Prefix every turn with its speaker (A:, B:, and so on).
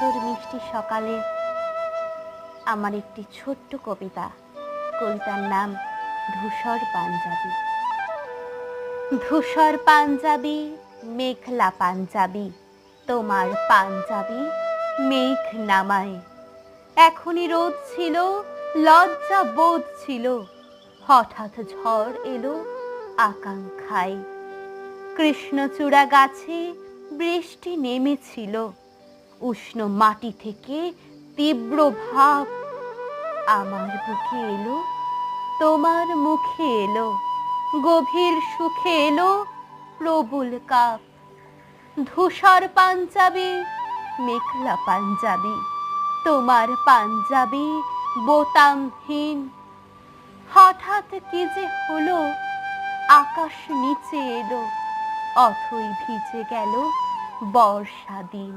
A: সুন্দর মিষ্টি সকালে আমার একটি ছোট্ট কবিতার নাম ধূসর পাঞ্জাবি। ধূসর পাঞ্জাবি, মেঘলা পাঞ্জাবি, তোমার পাঞ্জাবি মেঘ নামায়। এখনই রোদ ছিল, লজ্জা বোধ ছিল, হঠাৎ ঝড় এলো আকাঙ্ক্ষায়। কৃষ্ণচূড়া গাছে বৃষ্টি নেমেছিল, উষ্ণ মাটি থেকে তীব্র ভাব আমার বুকে এলো, তোমার মুখে এলো, গভীর সুখে এলো প্রবল কাপ। ধূসর পাঞ্জাবি, মেঘলা পাঞ্জাবি, তোমার পাঞ্জাবি বোতামহীন। হঠাৎ কি যে হলো, আকাশ নিচে এলো, অথই ভিজে গেল বর্ষা দিন।